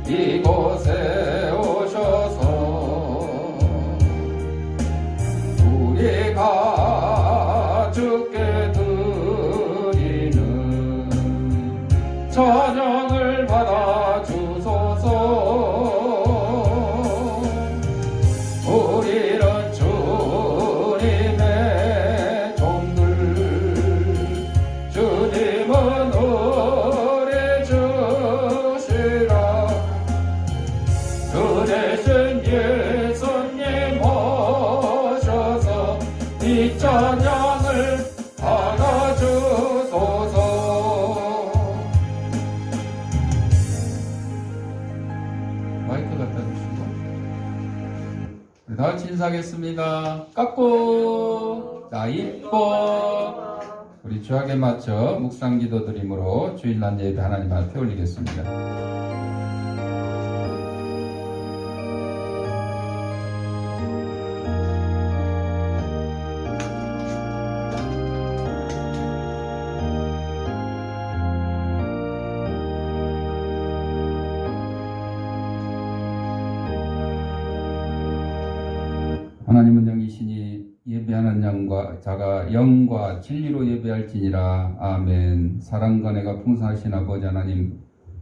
이곳에 오셔서 우리가 주께 드리는 찬양을 받아 주소서. 우리는 주님의 종들, 주님은 우리 주시라. 그 대신 예수님 오셔서 이 찬양을 받아주소서. 마이크 갖다 주시고 우리 다 같이 인사하겠습니다. 깎고 나 이뻐. 우리 주약에 맞춰 묵상 기도 드림으로 주일날 예배 하나님 앞에 올리겠습니다. 하나님은 영이시니 예배하는 자가 영과 진리로 예배할지니라. 아멘. 사랑과 내가 풍성하신 아버지 하나님,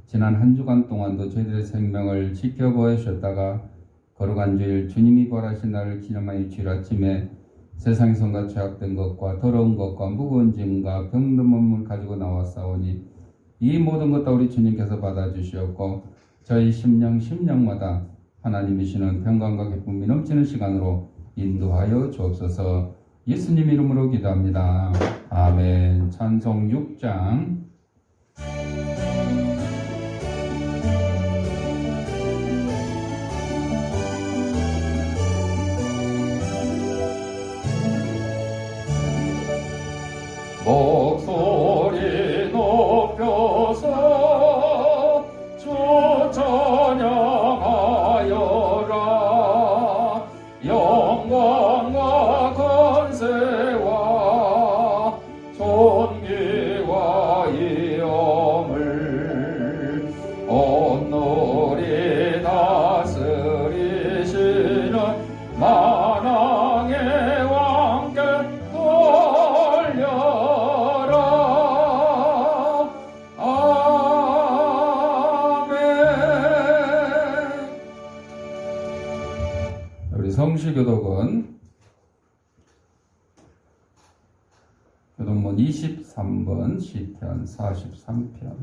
지난 한 주간 동안도 저희들의 생명을 지켜보아 주셨다가 거룩한 주일 주님이 부활하신 날을 기념하여 주일 아침에 세상에선가 죄악된 것과 더러운 것과 무거운 짐과 병든 몸을 가지고 나왔사오니 이 모든 것 다 우리 주님께서 받아주시었고 저희 심령마다 하나님이시는 평강과 기쁨이 넘치는 시간으로 인도하여 주옵소서. 예수님 이름으로 기도합니다. 아멘. 찬송 6장. 목소리 높여서 주 찬양하여라. 영광과 권세와 존귀와 위엄을 온누리 다스리시는 만왕의 왕께 돌려라. 아멘. 우리 성시교독은 교독문 23번 시편 43편.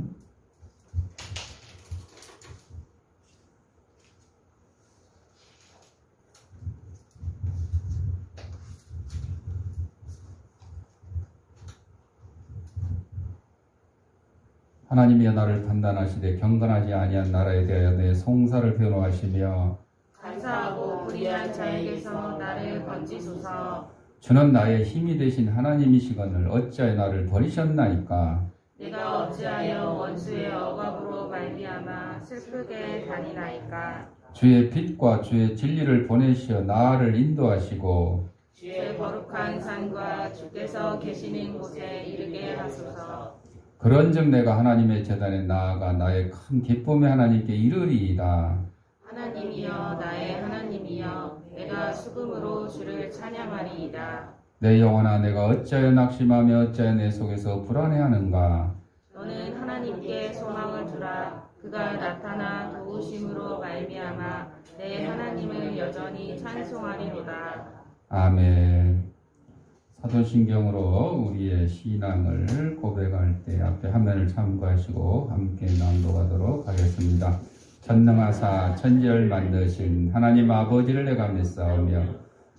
하나님이 나를 판단하시되 경건하지 아니한 나라에 대하여 내 송사를 변호하시며 감사하고 불의한 자에게서 나를 건지소서. 주는 나의 힘이 되신 하나님이시거늘 어찌하여 나를 버리셨나이까. 내가 어찌하여 원수의 억압으로 말미암아 슬프게 다니나이까. 주의 빛과 주의 진리를 보내시어 나를 인도하시고 주의 거룩한 산과 주께서 계시는 곳에 이르게 하소서. 그런즉 내가 하나님의 제단에 나아가 나의 큰 기쁨의 하나님께 이르리이다. 하나님이여 나의 하나님이여 내가 수금으로 주를 찬양하리이다. 내 영혼아 내가 어찌하여 낙심하며 어찌하여 내 속에서 불안해하는가. 너는 하나님께 소망을 두라. 그가 나타나 도우심으로 말미암아 내 하나님을 여전히 찬송하리로다. 아멘. 사도신경으로 우리의 신앙을 고백할 때 앞에 화면을 참고하시고 함께 낭독하도록 하겠습니다. 전능하사 천지를 만드신 하나님 아버지를 내가 믿사오며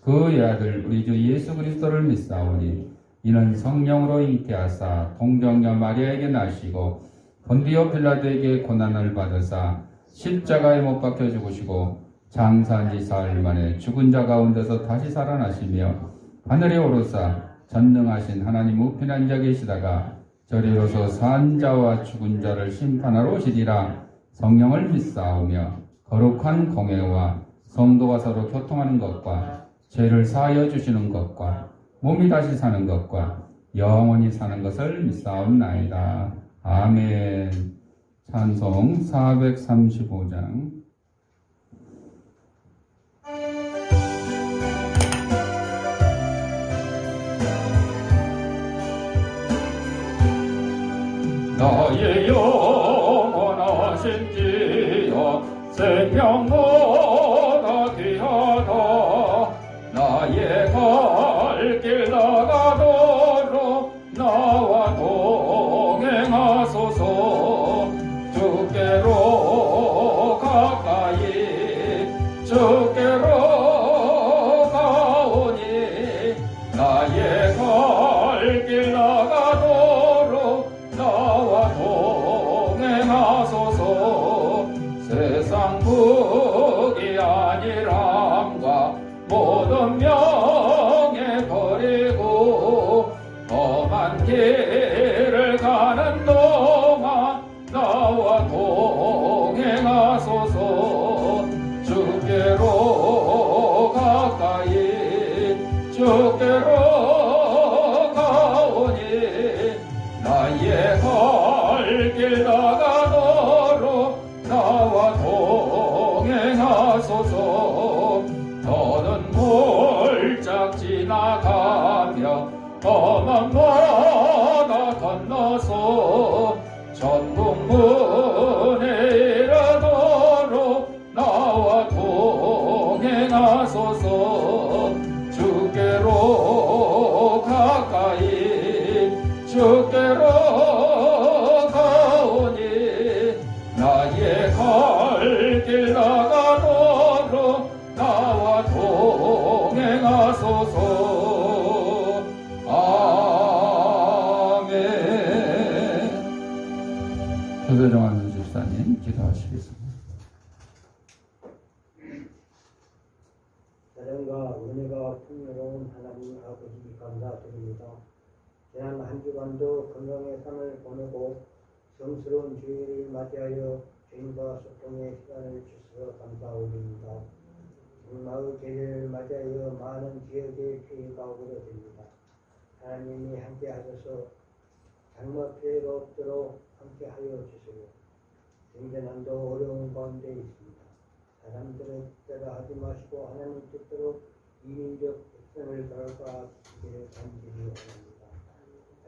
그의 아들 우리 주 예수 그리스도를 믿사오니 이는 성령으로 잉태하사 동정녀 마리아에게 나시고 본디오 빌라도에게 고난을 받으사 십자가에 못 박혀 죽으시고 장사한 지 사흘 만에 죽은 자 가운데서 다시 살아나시며 하늘에 오르사 전능하신 하나님 우편한 자 계시다가 저리로서 산 자와 죽은 자를 심판하러 오시리라. 성령을 믿사오며 거룩한 공회와 성도가 서로 교통하는 것과 죄를 사하여 주시는 것과 몸이 다시 사는 것과 영원히 사는 것을 믿사옵나이다. 아멘. 찬송 435장. 나의 영원하신 지여 생명보다 귀하다. 나의 갈 길 나가도록 나와 동행하소서. 주께로 가까이 주께로 가오니 나의 갈 길 나가도록 나와 동행하소서. 세상 복이 아니람과 모든 명예 버리고 험한 길을 가는 동안 나와 동행하소서. 주께로 가까이 주께로 가오니 나의 갈 길 나가도록 나와 동행하소서. 너는 골짝 지나가며 험한 바다 건너서 천국문에 이르도록 나와 동행하소서. 주께로 가까이 주께로 가오니 나의 갈 길 나가도록 나와 동행하소서. 아멘. 조세정환 집사님 기도하시겠습니다. 사랑과 은혜가 풍요로운 하나님 아버지 감사드립니다. 지난 한 주간도 건강의 삶을 보내고 성스러운 주일을 맞이하여 주님과 소통의 시간을 주셔서 감사드립니다. 마을 계절을 맞이하여 많은 지역의 피해가 우려됩니다. 하나님이 함께 하셔서 장마 피해가 없도록 함께 하여 주시고 생전함도 어려운 가운데 있습니다. 사람들의 뜻대로 하지 마시고 하나님 뜻대로 이민족 백성을 돌아가기를 간절히 원합니다.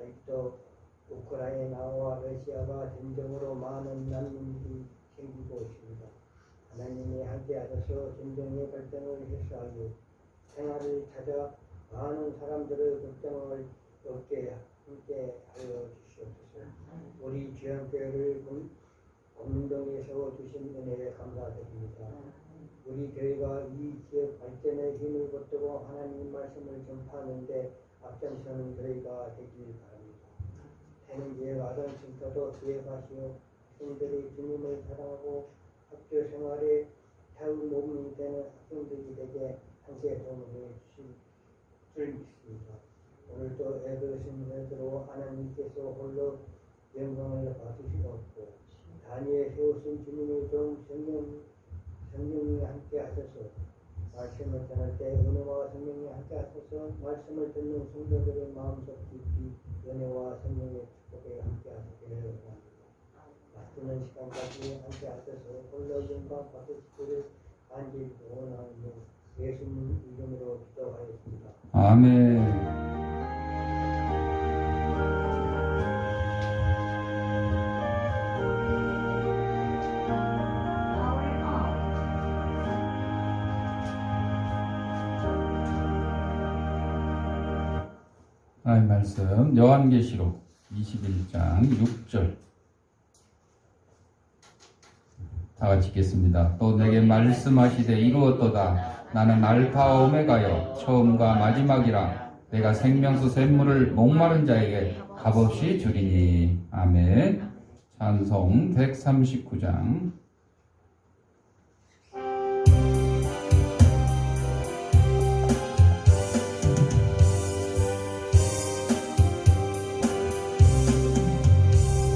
아직도 우크라이나와 러시아가 전쟁으로 많은 난민들이 생기고 있습니다. 하나님이 함께 하셔서 전쟁의 발전을 해소하여 생활을 찾아 많은 사람들의 걱정을 없게 함께 하여 주시옵소서. 우리 지역교회를 공동에 세워주신 은혜에 감사드립니다. 우리 교회가 이 지역 발전에 힘을 받들고 하나님 말씀을 전파하는데 앞장서는 교회가 되길 바랍니다. 새는 지역 아동센터도 기획하시어 학생들이 주님을 사랑하고 학교 생활에 태운 몸이 되는 학생들이 되게 함께 도움을 주실 줄 믿습니다. 오늘도 애도신 애들로 하나님께서 홀로 영광을 받으시옵고 다니엘 세우신 주님의 종 성령이 함께 하셔서 말씀을 전할 때 은혜와 성령이 함께 하셔서 말씀을 듣는 성도들의 마음속 깊이 은혜와 성령의 축복에 함께 하시기를 원합니다. 맞추는 시간까지 함께 하셔서 홀로 영광 받으시기를 간절히 원하며 예수님 이름으로 기도하였습니다. 아멘. 하나님 말씀 요한계시록 21장 6절 다 같이 읽겠습니다. 또 내게 말씀하시되 이루었도다. 나는 알파 오메가요 처음과 마지막이라. 내가 생명수 샘물을 목마른 자에게 값없이 주리니. 아멘. 찬송 139장.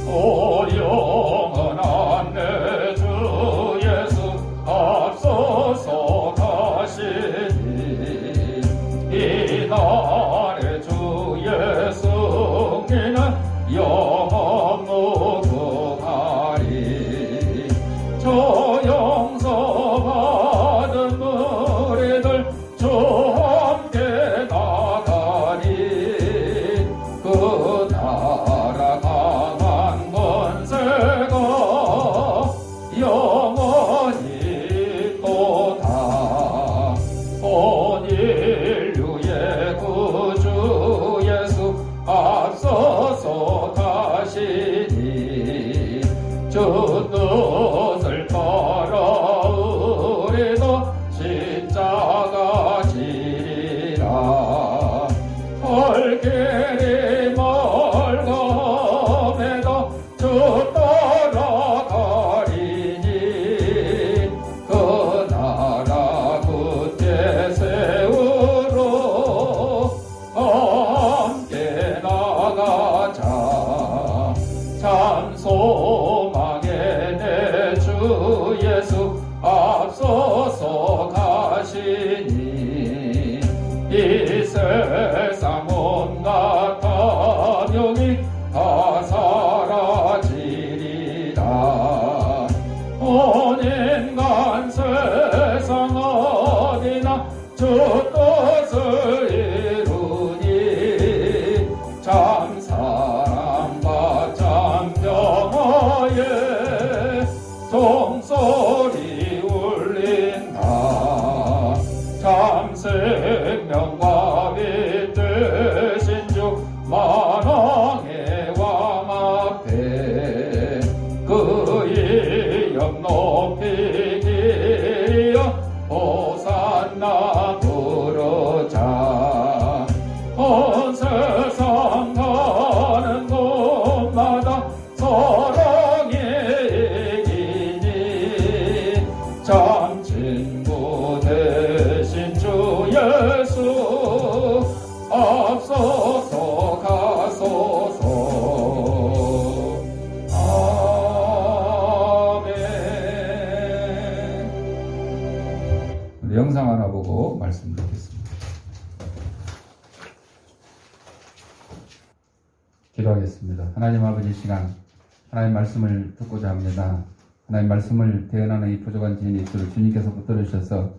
오 영원한 내 주 예수 앞서서 가시니 이날의 주 예수 니는 영원 모두 가리. 저 용서받은 무리들 주 함께 나가니 그 나라 강한 권세가 영원히 또다 온 인류의 구주 예수 앞서서 가시니 주 뜻을 따라 우리도 십자가 지리라 갈 길이 멀고매도 주 따라가리니 그 나라 굳게 세우러 함께 나가자 참 소망의 내 주 예수 앞서서 가시니 이 세상 온갖 탐욕이 다 사라지리라 온 인간 세상 어디나 주 뜻을 이루니 참 사랑과 참 평화에 종소리 울린다 참 생명과 빛 되신 주 만왕의 왕 앞에 그 이름 높이기여 호산나 부르자 온 세상 가는 곳마다 사랑이 이기니 참 친구 되신 주 예수 앞서서 가소서 아멘. 우리 영상 하나 보고 말씀 듣겠습니다. 기도하겠습니다. 하나님 아버지 시간 하나님 말씀을 듣고자 합니다. 하나님 말씀을 대언하는 이 부족한 지인이 있도록 주님께서 붙들으셔서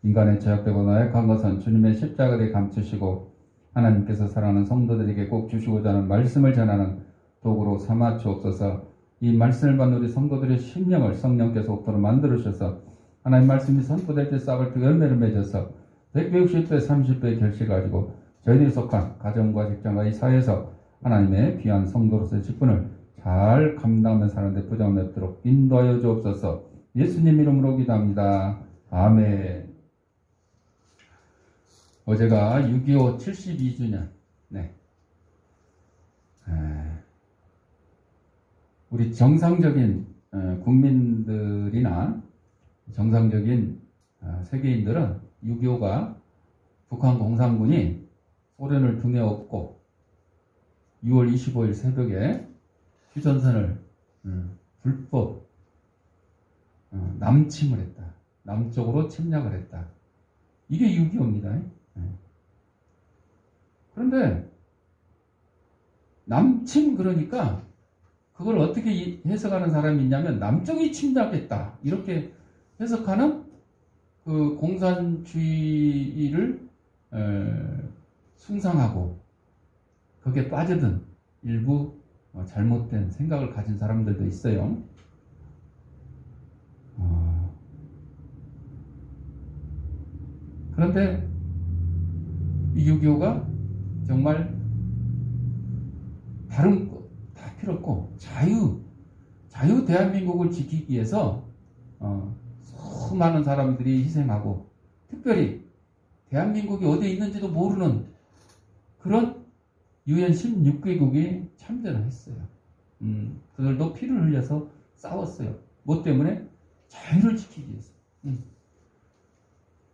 인간의 죄악되고 나약한 것은 주님의 십자가에 감추시고 하나님께서 사랑하는 성도들에게 꼭 주시고자 하는 말씀을 전하는 도구로 삼아 주옵소서. 이 말씀을 받는 우리 성도들의 심령을 성령께서 옥도로 만들으셔서 하나님 말씀이 선포될 때 싹을 트 열매를 맺어서 100배, 60배, 30배 결실 가지고 저희들이 속한 가정과 직장과 이 사회에서 하나님의 귀한 성도로서의 직분을 잘 감당하며 사는데 부정함이 없도록 인도하여 주옵소서. 예수님 이름으로 기도합니다. 아멘. 어제가 6.25 72주년. 네. 우리 정상적인 국민들이나 정상적인 세계인들은 6.25가 북한 공산군이 소련을 등에 업고 6월 25일 새벽에 휴전선을 불법 남침을 했다. 남쪽으로 침략을 했다. 이게 6.25입니다. 그런데 남침 그러니까 그걸 어떻게 해석하는 사람이 있냐면 남쪽이 침략했다. 이렇게 해석하는 그 공산주의를 숭상하고 거기에 빠져든 일부 잘못된 생각을 가진 사람들도 있어요. 그런데 이 6.25가 정말 다른 거 다 필요 없고 자유 대한민국을 지키기 위해서 수많은 사람들이 희생하고 특별히 대한민국이 어디에 있는지도 모르는 그런 UN 16개국이 참전을 했어요. 그들도 피를 흘려서 싸웠어요. 뭐 때문에? 자유를 지키기 위해서.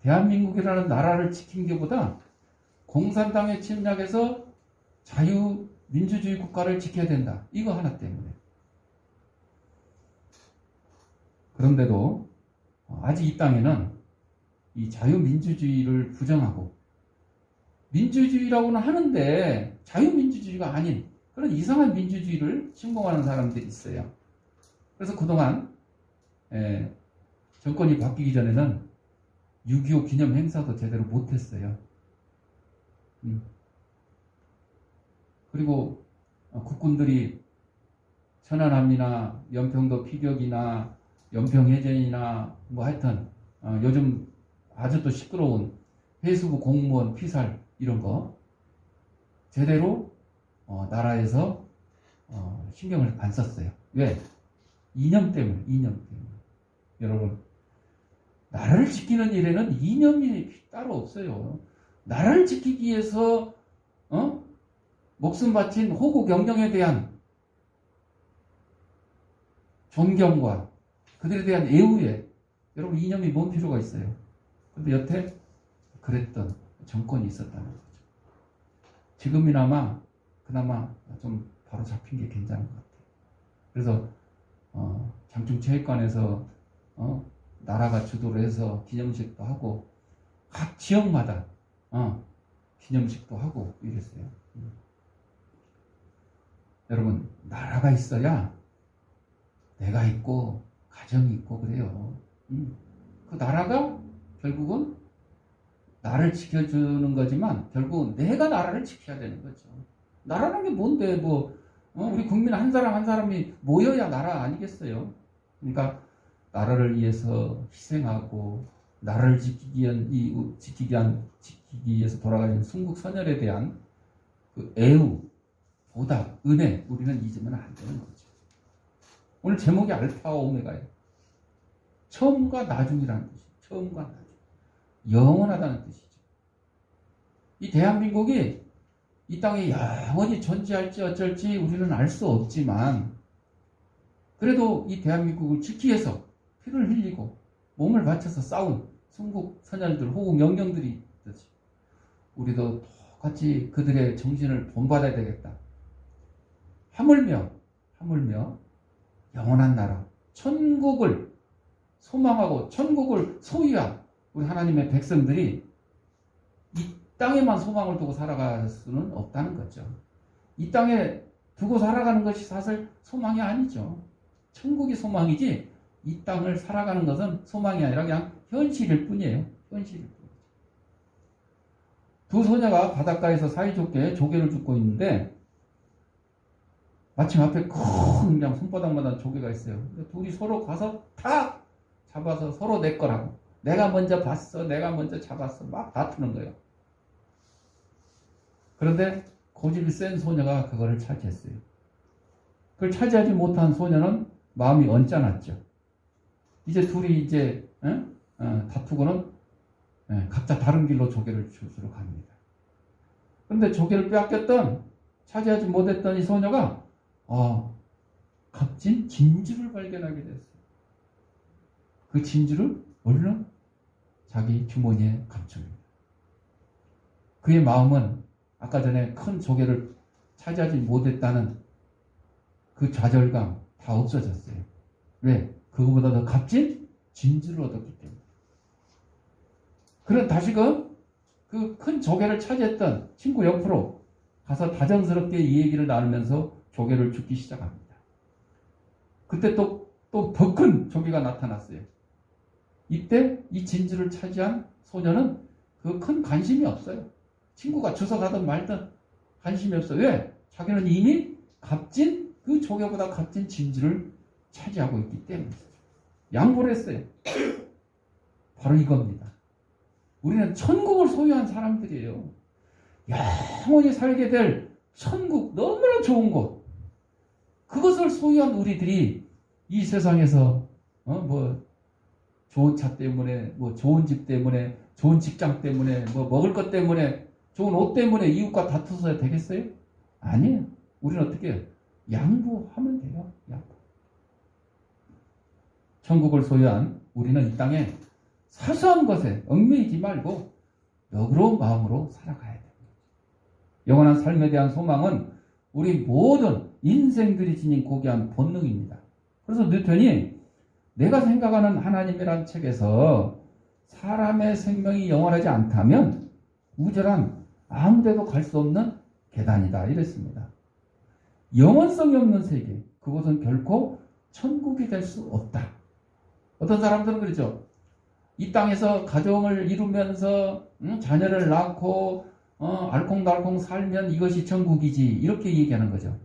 대한민국이라는 나라를 지킨 게보다 공산당에 침략해서 자유민주주의 국가를 지켜야 된다. 이거 하나 때문에. 그런데도 아직 이 땅에는 이 자유민주주의를 부정하고 민주주의라고는 하는데 자유민주주의가 아닌 그런 이상한 민주주의를 신봉하는 사람들이 있어요. 그래서 그동안 정권이 바뀌기 전에는 6.25 기념 행사도 제대로 못했어요. 그리고 국군들이 천안함이나 연평도 피격이나 연평해전이나 뭐 하여튼 요즘 아주 또 시끄러운 해수부 공무원 피살 이런 거 제대로 나라에서 신경을 안 썼어요. 왜? 이념 때문에. 여러분, 나라를 지키는 일에는 이념이 따로 없어요. 나라를 지키기 위해서 목숨 바친 호국 영령에 대한 존경과 그들에 대한 애우에 여러분 이념이 뭔 필요가 있어요. 근데 여태 그랬던 정권이 있었다는 거죠. 지금이나마 그나마 좀 바로 잡힌 게 괜찮은 것 같아요. 그래서 장충체육관에서 나라가 주도를 해서 기념식도 하고 각 지역마다 기념식도 하고 이랬어요. 여러분, 나라가 있어야 내가 있고 가정이 있고 그래요. 그 나라가 결국은 나를 지켜주는 거지만 결국은 내가 나라를 지켜야 되는 거죠. 나라는 게 뭔데 우리 국민 한 사람 한 사람이 모여야 나라 아니겠어요. 그러니까 나라를 위해서 희생하고 나라를 지키기 위해서 돌아가신 순국 선열에 대한 그 애우, 보답, 은혜 우리는 잊으면 안 되는 거죠. 오늘 제목이 알파와 오메가예요. 처음과 나중이라는 뜻이에요. 처음과 나중. 영원하다는 뜻이죠. 이 대한민국이 이 땅에 영원히 존재할지 어쩔지 우리는 알 수 없지만 그래도 이 대한민국을 지키기 위해서 피를 흘리고 몸을 바쳐서 싸운 순국 선열들, 호국 영령들이 있듯이 우리도 똑같이 그들의 정신을 본받아야 되겠다. 하물며 영원한 나라, 천국을 소망하고 천국을 소유한 우리 하나님의 백성들이 이 땅에만 소망을 두고 살아갈 수는 없다는 거죠. 이 땅에 두고 살아가는 것이 사실 소망이 아니죠. 천국이 소망이지 이 땅을 살아가는 것은 소망이 아니라 그냥 현실일 뿐이에요. 현실일 뿐이죠. 두 소녀가 바닷가에서 사이좋게 조개를 줍고 있는데 마침 앞에 큰 그냥 손바닥만한 조개가 있어요. 둘이 서로 가서 다 잡아서 서로 내 거라고. 내가 먼저 봤어. 내가 먼저 잡았어. 막 다투는 거예요. 그런데 고집이 센 소녀가 그거를 차지했어요. 그걸 차지하지 못한 소녀는 마음이 언짢았죠. 이제 둘이 다투고는 각자 다른 길로 조개를 주스러 갑니다. 그런데 조개를 빼앗겼던 차지하지 못했던 이 소녀가 값진 진주를 발견하게 됐어요. 그 진주를 얼른 자기 주머니에 감춥니다. 그의 마음은 아까 전에 큰 조개를 차지하지 못했다는 그 좌절감 다 없어졌어요. 왜? 그거보다 더 값진 진주를 얻었기 때문에. 그럼 다시금 그 큰 조개를 차지했던 친구 옆으로 가서 다정스럽게 이 얘기를 나누면서 조개를 줍기 시작합니다. 그때 또 더 큰 조개가 나타났어요. 이때 이 진주를 차지한 소녀는 그 큰 관심이 없어요. 친구가 주워가든 말든 관심이 없어요. 왜? 자기는 이미 값진 그 조개보다 값진 진주를 차지하고 있기 때문이죠. 양보를 했어요. 바로 이겁니다. 우리는 천국을 소유한 사람들이에요. 영원히 살게 될 천국, 너무나 좋은 곳. 그것을 소유한 우리들이 이 세상에서 좋은 차 때문에, 좋은 집 때문에, 좋은 직장 때문에, 먹을 것 때문에, 좋은 옷 때문에 이웃과 다투서야 되겠어요? 아니에요. 우리는 어떻게 해요? 양보하면 돼요. 양보. 천국을 소유한 우리는 이 땅에 사소한 것에 얽매이지 말고 너그러운 마음으로 살아가야 돼요. 영원한 삶에 대한 소망은 우리 모든 인생들이 지닌 고귀한 본능입니다. 그래서 뉴턴이 내가 생각하는 하나님이란 책에서 사람의 생명이 영원하지 않다면 우절한 아무데도 갈 수 없는 계단이다 이랬습니다. 영원성이 없는 세계, 그것은 결코 천국이 될 수 없다. 어떤 사람들은 그러죠. 이 땅에서 가정을 이루면서 자녀를 낳고 알콩달콩 살면 이것이 천국이지 이렇게 얘기하는 거죠.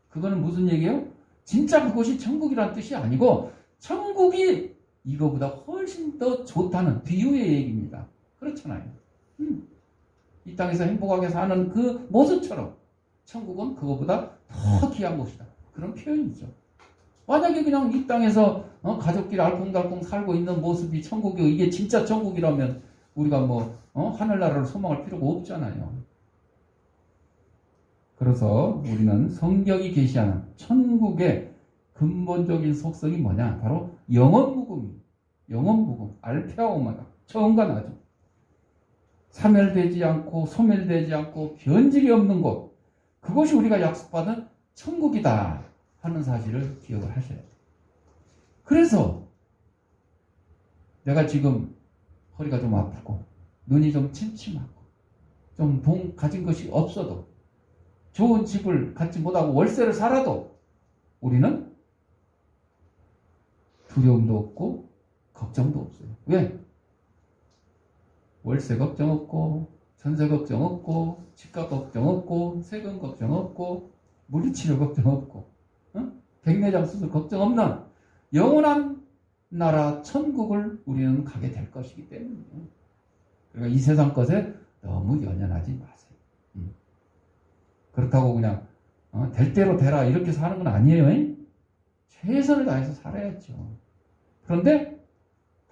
그거는 무슨 얘기예요? 진짜 그것이 천국이란 뜻이 아니고 천국이 이거보다 훨씬 더 좋다는 비유의 얘기입니다. 그렇잖아요. 이 땅에서 행복하게 사는 그 모습처럼 천국은 그거보다 더 귀한 곳이다. 그런 표현이죠. 만약에 그냥 이 땅에서 가족끼리 알콩달콩 살고 있는 모습이 천국이고 이게 진짜 천국이라면 우리가 하늘나라를 소망할 필요가 없잖아요. 그래서 우리는 성경이 계시하는 천국의 근본적인 속성이 뭐냐? 바로 영원무금이. 영원무금. 알파 오메가. 처음과 나중. 사멸되지 않고 소멸되지 않고 변질이 없는 곳. 그것이 우리가 약속받은 천국이다 하는 사실을 기억을 하셔야 돼요. 그래서 내가 지금 허리가 좀 아프고 눈이 좀 침침하고 좀 돈 가진 것이 없어도 좋은 집을 갖지 못하고 월세를 살아도 우리는 두려움도 없고 걱정도 없어요. 왜? 월세 걱정 없고 전세 걱정 없고 집값 걱정 없고 세금 걱정 없고 물리치료 걱정 없고 백내장 수술 걱정 없는 영원한 나라 천국을 우리는 가게 될 것이기 때문에 그러니까 이 세상 것에 너무 연연하지 마세요. 그렇다고 그냥 될 대로 되라 이렇게 사는 건 아니에요. 최선을 다해서 살아야죠. 그런데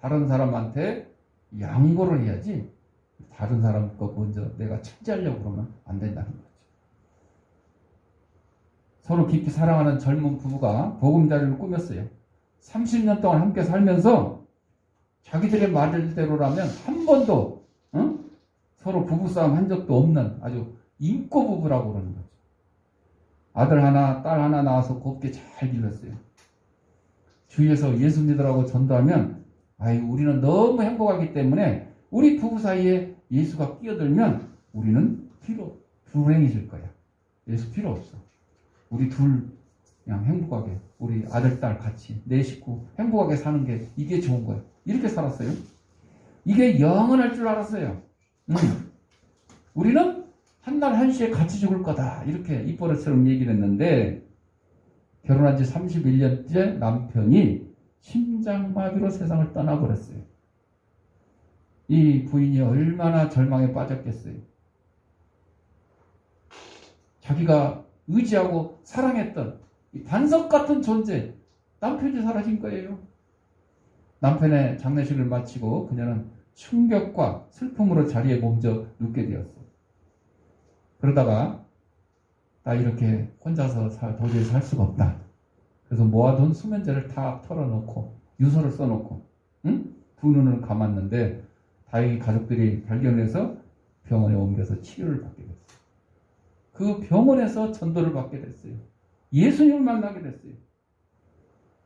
다른 사람한테 양보를 해야지 다른 사람 거 먼저 내가 차지하려고 그러면 안 된다는 거죠. 서로 깊이 사랑하는 젊은 부부가 보금자리를 꾸몄어요. 30년 동안 함께 살면서 자기들의 말대로라면 한 번도 서로 부부싸움 한 적도 없는 아주 인꼬 부부라고 그러는 거죠. 아들 하나 딸 하나 낳아서 곱게 잘 길렀어요. 주위에서 예수 믿으라고 전도하면 우리는 너무 행복하기 때문에 우리 부부 사이에 예수가 끼어들면 우리는 불행해질 거야. 예수 필요 없어. 우리 둘 그냥 행복하게 우리 아들 딸 같이 내 식구 행복하게 사는 게 이게 좋은 거야. 이렇게 살았어요. 이게 영원할 줄 알았어요. 우리는 한날 한시에 같이 죽을 거다 이렇게 입버릇처럼 얘기를 했는데 결혼한 지 31년째 남편이 심장마비로 세상을 떠나버렸어요. 이 부인이 얼마나 절망에 빠졌겠어요. 자기가 의지하고 사랑했던 이 반석 같은 존재 남편이 사라진 거예요. 남편의 장례식을 마치고 그녀는 충격과 슬픔으로 자리에 몸져 눕게 되었어요. 그러다가 나 이렇게 혼자서 도저히 살 수가 없다. 그래서 모아둔 수면제를 다 털어놓고 유서를 써놓고 두 눈을 감았는데 다행히 가족들이 발견해서 병원에 옮겨서 치료를 받게 됐어요. 그 병원에서 전도를 받게 됐어요. 예수님을 만나게 됐어요.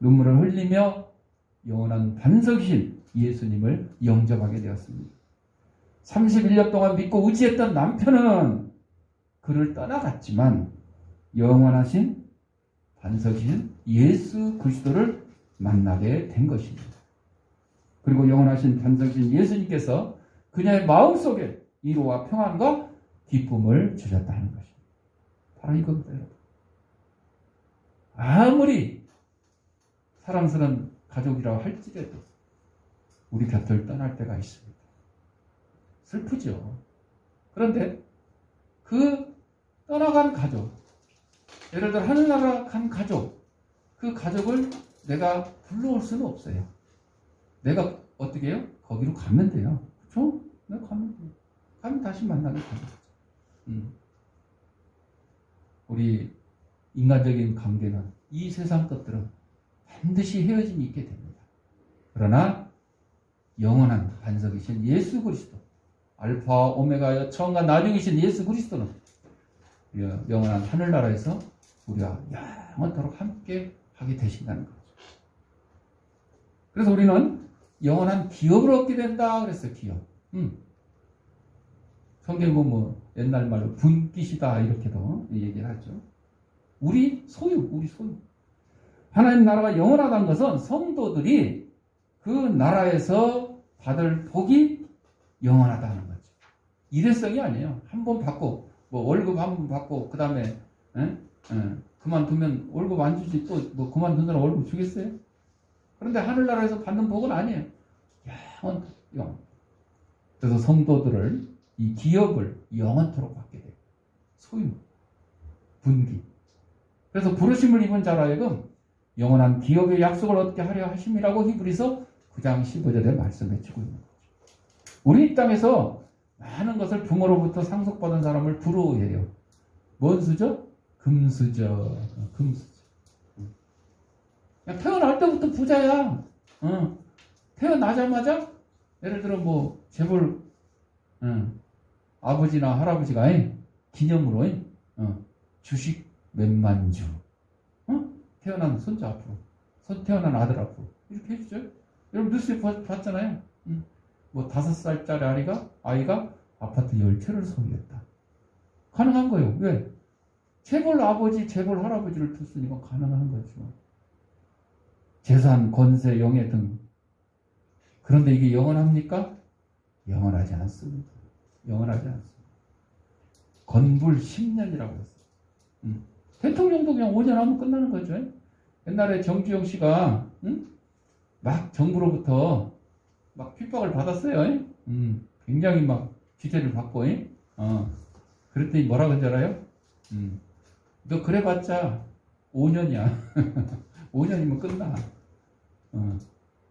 눈물을 흘리며 영원한 반석이신 예수님을 영접하게 되었습니다. 31년 동안 믿고 의지했던 남편은 그를 떠나갔지만 영원하신 반석이신 예수 그리스도를 만나게 된 것입니다. 그리고 영원하신 반석이신 예수님께서 그녀의 마음속에 위로와 평안과 기쁨을 주셨다는 것입니다. 바로 이겁니다. 아무리 사랑스러운 가족이라고 할지라도 우리 곁을 떠날 때가 있습니다. 슬프죠. 그런데 그 떠나간 가족, 예를 들어 하늘나라 간 가족, 그 가족을 내가 불러올 수는 없어요. 내가 어떻게 해요? 거기로 가면 돼요. 그렇죠? 내가 가면 돼요. 가면 다시 만나게 되는 거죠. 우리 인간적인 관계는 이 세상 것들은 반드시 헤어짐이 있게 됩니다. 그러나 영원한 반석이신 예수 그리스도, 알파와 오메가여 처음과 나중이신 예수 그리스도는 영원한 하늘나라에서 우리가 영원토록 함께 하게 되신다는 거죠. 그래서 우리는 영원한 기업을 얻게 된다 그랬어요. 기업. 성경 보면 옛날 말로 분깃이다 이렇게도 얘기를 하죠. 우리 소유. 하나님 나라가 영원하다는 것은 성도들이 그 나라에서 받을 복이 영원하다는 거죠. 일회성이 아니에요. 한 번 받고 뭐 월급 한 번 받고 그 다음에 그만두면 월급 안 주지 또 뭐 그만둔 사람 월급 주겠어요? 그런데 하늘나라에서 받는 복은 아니에요. 영원. 그래서 성도들을 이 기업을 영원토록 받게 돼요. 소유, 분기. 그래서 부르심을 입은 자라 하여금 영원한 기업의 약속을 얻게 하려 하심이라고 히브리서 9장 15절에 말씀해 주고 있는 거죠. 우리 이 땅에서 많은 것을 부모로부터 상속받은 사람을 부러워해요. 뭔 수저? 금수저. 금수저. 그냥 태어날 때부터 부자야. 태어나자마자 예를 들어 뭐 재벌 아버지나 할아버지가 기념으로 주식 몇만 주 태어난 손자 앞으로 태어난 아들 앞으로 이렇게 해주죠. 여러분 뉴스에 봤잖아요. 뭐 5살짜리 아이가 아파트 10채를 소유했다. 가능한 거예요. 왜? 재벌 아버지, 재벌 할아버지를 뒀으니까 가능한 거죠. 재산, 권세, 영예 등. 그런데 이게 영원합니까? 영원하지 않습니다. 영원하지 않습니다. 건불 10년이라고 했어요. 대통령도 그냥 5년 하면 끝나는 거죠. 옛날에 정주영 씨가 막 정부로부터 막 핍박을 받았어요. 굉장히 막 규제를 받고 그랬더니 뭐라 그런지 알아요? 너 그래봤자 5년이야. 5년이면 끝나.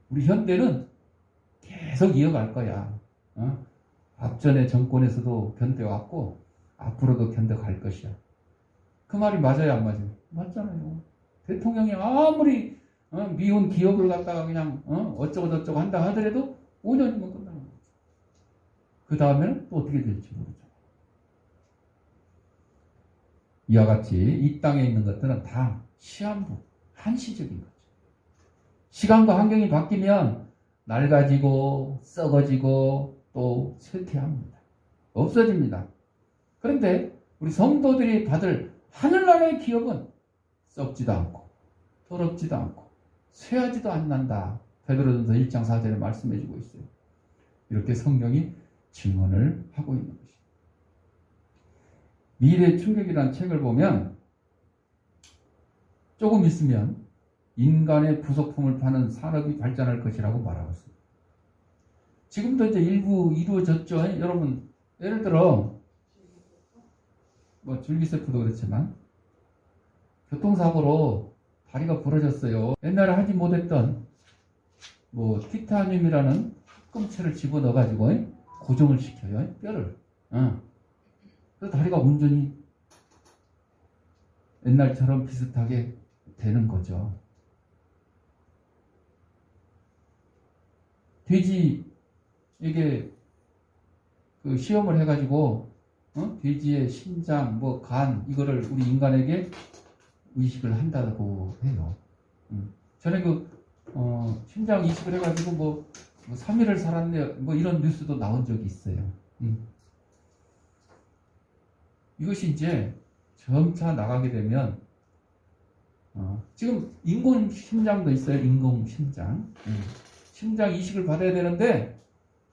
우리 현대는 계속 이어갈 거야. 앞전에 정권에서도 견뎌왔고 앞으로도 견뎌갈 것이야. 그 말이 맞아요, 안 맞아요? 맞잖아요. 대통령이 아무리 미운 기업을 갖다가 그냥 어쩌고저쩌고 한다 하더라도 5년이면 끝나는 거죠. 그 다음에는 또 어떻게 될지 모르죠. 이와 같이 이 땅에 있는 것들은 다 시한부, 한시적인 거죠. 시간과 환경이 바뀌면 낡아지고 썩어지고 또 쇠퇴합니다. 없어집니다. 그런데 우리 성도들이 받을 하늘나라의 기업은 썩지도 않고 더럽지도 않고 쇠하지도 않는다. 베드로전서 1장 4절에 말씀해주고 있어요. 이렇게 성경이 증언을 하고 있는 것입니다. 미래 충격이라는 책을 보면 조금 있으면 인간의 부속품을 파는 산업이 발전할 것이라고 말하고 있습니다. 지금도 이제 일부 이루어졌죠. 여러분 예를 들어 뭐 줄기세포도 그렇지만 교통사고로 다리가 부러졌어요. 옛날에 하지 못했던 뭐 티타늄이라는 합금체를 집어넣어 가지고 고정을 시켜요. 뼈를. 그래서 다리가 온전히 옛날처럼 비슷하게 되는 거죠. 돼지에게 그 시험을 해가지고 돼지의 신장, 뭐 간 이거를 우리 인간에게 이식을 한다고 해요. 전에 심장 이식을 해가지고 뭐 3일을 살았네 뭐 이런 뉴스도 나온 적이 있어요. 이것이 이제 점차 나가게 되면 지금 인공 심장도 있어요. 인공 심장. 심장 이식을 받아야 되는데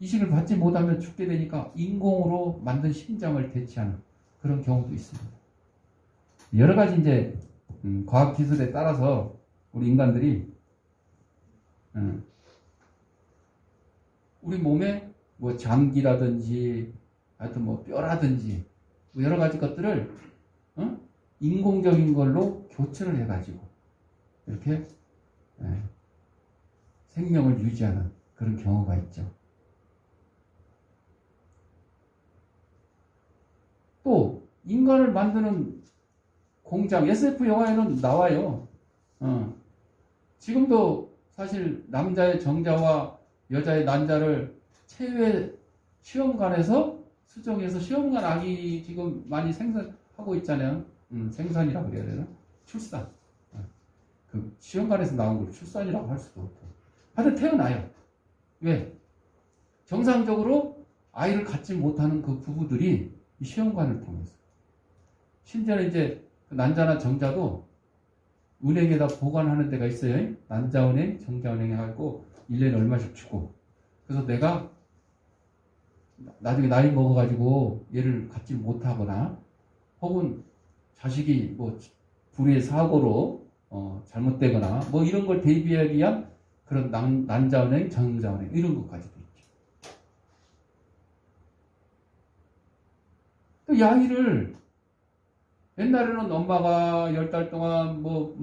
이식을 받지 못하면 죽게 되니까 인공으로 만든 심장을 대체하는 그런 경우도 있습니다. 여러 가지 이제 과학 기술에 따라서 우리 인간들이 우리 몸에 뭐 장기라든지 하여튼 뭐 뼈라든지 뭐 여러 가지 것들을 인공적인 걸로 교체를 해가지고 이렇게 생명을 유지하는 그런 경우가 있죠. 또 인간을 만드는 공장, SF 영화에는 나와요. 지금도 사실 남자의 정자와 여자의 난자를 체외 시험관에서 수정해서 시험관 아기 지금 많이 생산하고 있잖아요. 생산이라고 그래야 되나? 출산. 그 시험관에서 나온 걸 출산이라고 할 수도 없고. 하여튼 태어나요. 왜? 정상적으로 아이를 갖지 못하는 그 부부들이 이 시험관을 통해서. 심지어는 이제 그 난자나 정자도 은행에다 보관하는 데가 있어요. 난자은행, 정자은행 해가지고 1년에 얼마씩 주고. 그래서 내가 나중에 나이 먹어가지고 얘를 갖지 못하거나 혹은 자식이 뭐 불의의 사고로 잘못되거나 뭐 이런 걸 대비하기 위한 그런 난자은행, 정자은행 이런 것까지도 있죠. 또 이 아이를 옛날에는 엄마가 10달 동안 뭐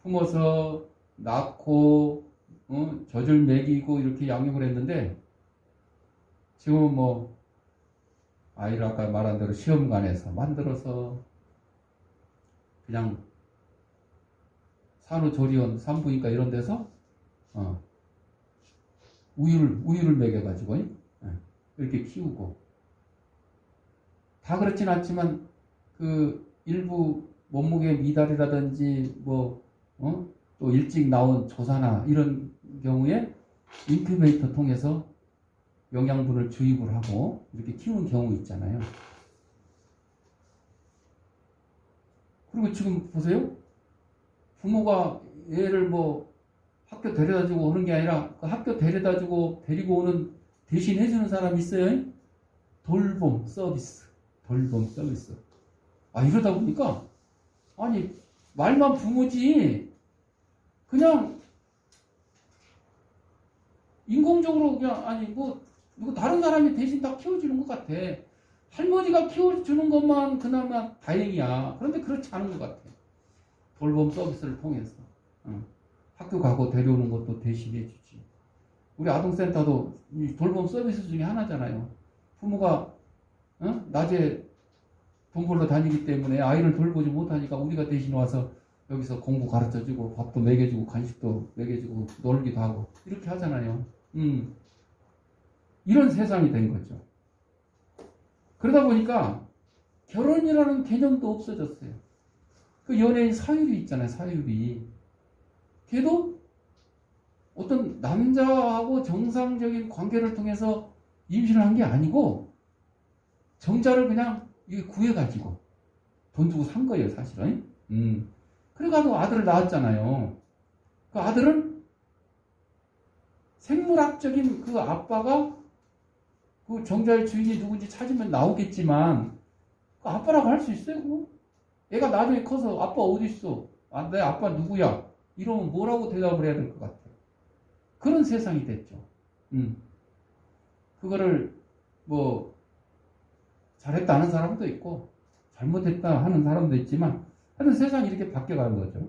품어서 낳고 젖을 먹이고 이렇게 양육을 했는데 지금은 뭐 아이를 아까 말한 대로 시험관에서 만들어서 그냥 산후조리원, 산부인과 이런 데서 우유를 먹여가지고 이렇게 키우고 다 그렇진 않지만 그 일부 몸무게 미달이라든지 또 일찍 나온 조사나 이런 경우에 인큐베이터 통해서 영양분을 주입을 하고 이렇게 키우는 경우 있잖아요. 그리고 지금 보세요. 부모가 얘를 뭐 학교 데려다주고 오는 게 아니라 그 학교 데려다주고 데리고 오는 대신 해주는 사람이 있어요. 돌봄 서비스. 이러다 보니까 아니 말만 부모지 그냥 인공적으로 그냥 아니 뭐 누구 다른 사람이 대신 다 키워주는 것 같아. 할머니가 키워주는 것만 그나마 다행이야. 그런데 그렇지 않은 것 같아. 돌봄 서비스를 통해서 학교 가고 데려오는 것도 대신 해주지. 우리 아동센터도 돌봄 서비스 중에 하나잖아요. 부모가 낮에 돈 벌러 다니기 때문에 아이를 돌보지 못하니까 우리가 대신 와서 여기서 공부 가르쳐주고 밥도 먹여주고 간식도 먹여주고 놀기도 하고 이렇게 하잖아요. 이런 세상이 된 거죠. 그러다 보니까 결혼이라는 개념도 없어졌어요. 그 연예인 사유리 있잖아요. 사유리. 걔도 어떤 남자하고 정상적인 관계를 통해서 임신을 한 게 아니고 정자를 그냥 구해가지고 돈 주고 산 거예요. 사실은. 그래가지고 아들을 낳았잖아요. 그 아들은 생물학적인 그 아빠가 그 정자의 주인이 누군지 찾으면 나오겠지만 그 아빠라고 할 수 있어요? 그거? 애가 나중에 커서 아빠 어디 있어? 내 아빠 누구야? 이러면 뭐라고 대답을 해야 될 것 같아요. 그런 세상이 됐죠. 그거를 뭐 잘했다 하는 사람도 있고 잘못했다 하는 사람도 있지만 하여튼 세상이 이렇게 바뀌어가는 거죠.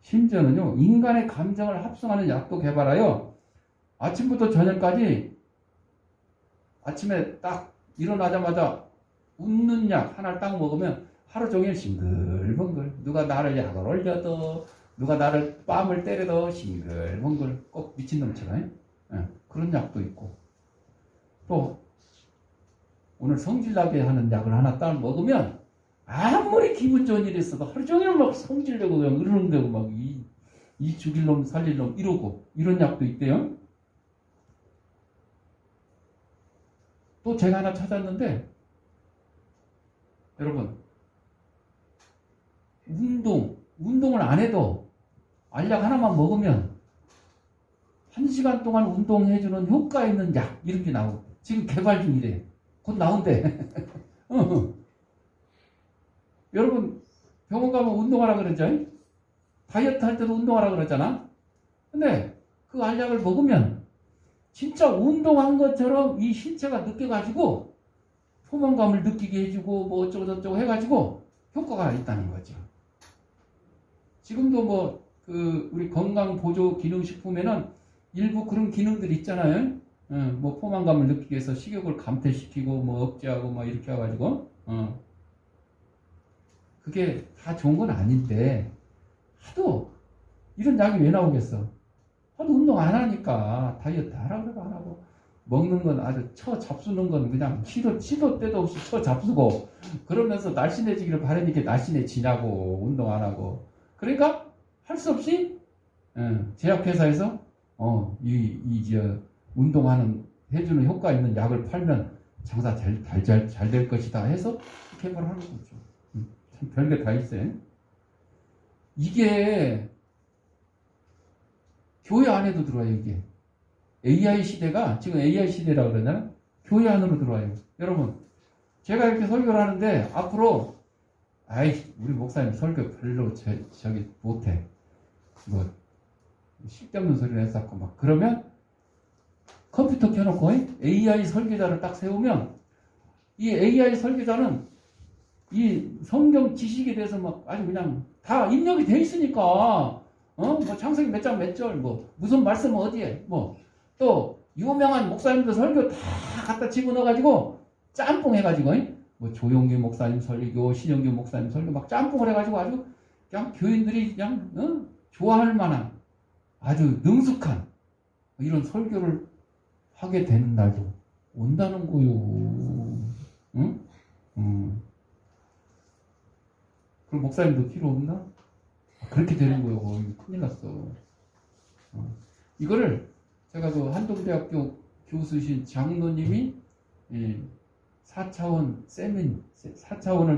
심지어는요 인간의 감정을 합성하는 약도 개발하여 아침부터 저녁까지 아침에 딱 일어나자마자 웃는 약 하나를 딱 먹으면 하루 종일 싱글벙글 누가 나를 약을 올려도 누가 나를 뺨을 때려도 싱글벙글 꼭 미친놈처럼 그런 약도 있고 또 오늘 성질나게 하는 약을 하나 딱 먹으면 아무리 기분 좋은 일이 있어도 하루 종일 막 성질내고 그냥 으르렁대고 막 이 죽일 놈 살릴 놈 이러고 이런 약도 있대요. 또 제가 하나 찾았는데 여러분 운동을 안 해도 알약 하나만 먹으면 1시간 동안 운동해주는 효과 있는 약 이런 게 나오고 지금 개발 중이래요. 곧 나온대. 여러분 병원 가면 운동하라 그러죠? 다이어트 할 때도 운동하라 그러잖아. 근데 그 알약을 먹으면 진짜 운동한 것처럼 이 신체가 느껴가지고 포만감을 느끼게 해주고 뭐 어쩌고 저쩌고 해가지고 효과가 있다는 거죠. 지금도 뭐 우리 건강보조 기능식품에는 일부 그런 기능들이 있잖아요. 뭐 포만감을 느끼게 해서 식욕을 감퇴시키고 뭐 억제하고 뭐 이렇게 해가지고 그게 다 좋은 건 아닌데 하도 이런 약이 왜 나오겠어? 하도 운동 안 하니까 다이어트 하라 그래도 안 하고 먹는 건 아주 잡수는 건 그냥 시도 때도 없이 잡수고 그러면서 날씬해지기를 바라니까 날씬해지냐고 운동 안 하고 그러니까 할 수 없이 제약회사에서 운동하는 해주는 효과 있는 약을 팔면 장사 잘 될 것이다 해서 개발하는 거죠. 참 별게 다 있어요. 이게 교회 안에도 들어와요, 이게. AI 시대가, 지금 AI 시대라고 그러잖아요. 교회 안으로 들어와요. 여러분, 제가 이렇게 설교를 하는데, 앞으로, 우리 목사님 설교 별로 저기 못해. 뭐, 쓸데없는 소리를 했었고, 막. 그러면, 컴퓨터 켜놓고, AI 설교자를 딱 세우면, 이 AI 설교자는 이 성경 지식에 대해서 막 아주 그냥 다 입력이 돼 있으니까, 뭐 창세기 몇 장 몇 절, 뭐 무슨 말씀 어디에, 뭐 또 유명한 목사님들 설교 다 갖다 집어넣어가지고 짬뽕 해가지고, 뭐 조용규 목사님 설교, 신영규 목사님 설교 막 짬뽕을 해가지고 아주 그냥 교인들이 그냥 좋아할 만한 아주 능숙한 이런 설교를 하게 되는 날도 온다는 거요. 응? 그럼 목사님도 필요 없나? 그렇게 되는 거요. 큰일 났어. 이거를 제가 그 한동대학교 교수신 장로님이 4차원을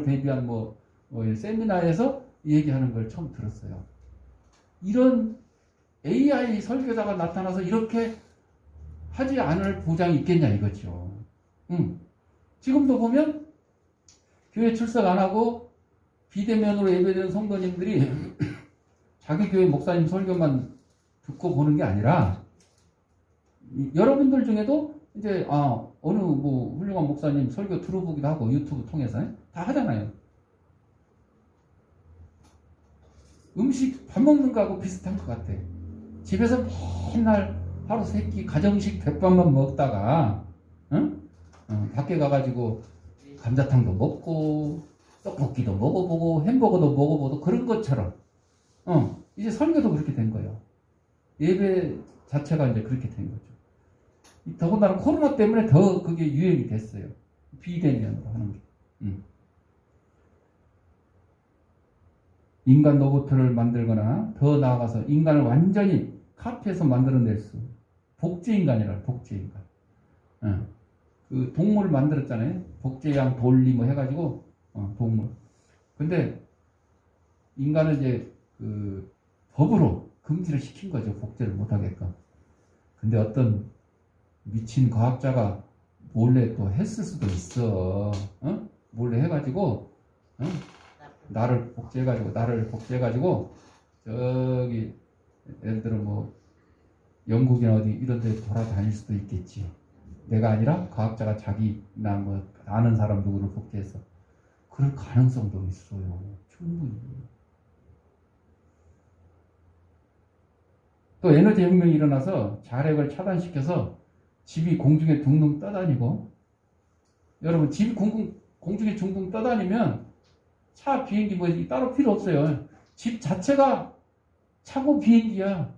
대비한 뭐 세미나에서 얘기하는 걸 처음 들었어요. 이런 AI 설교자가 나타나서 이렇게 하지 않을 보장이 있겠냐 이거죠. 지금도 보면 교회 출석 안 하고 비대면으로 예배드리는 성도님들이 자기 교회 목사님 설교만 듣고 보는 게 아니라 여러분들 중에도 이제 어느 뭐 훌륭한 목사님 설교 들어보기도 하고 유튜브 통해서 다 하잖아요. 음식 밥 먹는 거하고 비슷한 것 같아. 집에서 맨날 하루 세 끼 가정식 백반만 먹다가 밖에 가가지고 감자탕도 먹고 떡볶이도 먹어보고 햄버거도 먹어보고 그런 것처럼 이제 설교도 그렇게 된 거예요. 예배 자체가 이제 그렇게 된 거죠. 더군다나 코로나 때문에 더 그게 유행이 됐어요. 비대면으로 하는 게. 인간 로봇을 만들거나 더 나아가서 인간을 완전히 카피해서 만들어낼 수. 복제인간이라 복제인간. 그 동물 만들었잖아요. 복제양 돌리 뭐 해가지고 동물. 근데 인간은 이제 그 법으로 금지를 시킨 거죠. 복제를 못하게끔. 근데 어떤 미친 과학자가 몰래 또 했을 수도 있어. 몰래 해가지고 나를 복제해가지고 저기 예를 들어 뭐 영국이나 어디 이런 데 돌아다닐 수도 있겠지. 내가 아니라 과학자가 자기나 뭐 아는 사람 누구를 복제해서 그럴 가능성도 있어요. 충분히. 또 에너지 혁명이 일어나서 자력을 차단시켜서 집이 공중에 둥둥 떠다니고, 여러분 집이 공중에 둥둥 떠다니면 차 비행기 뭐 따로 필요 없어요. 집 자체가 차고 비행기야.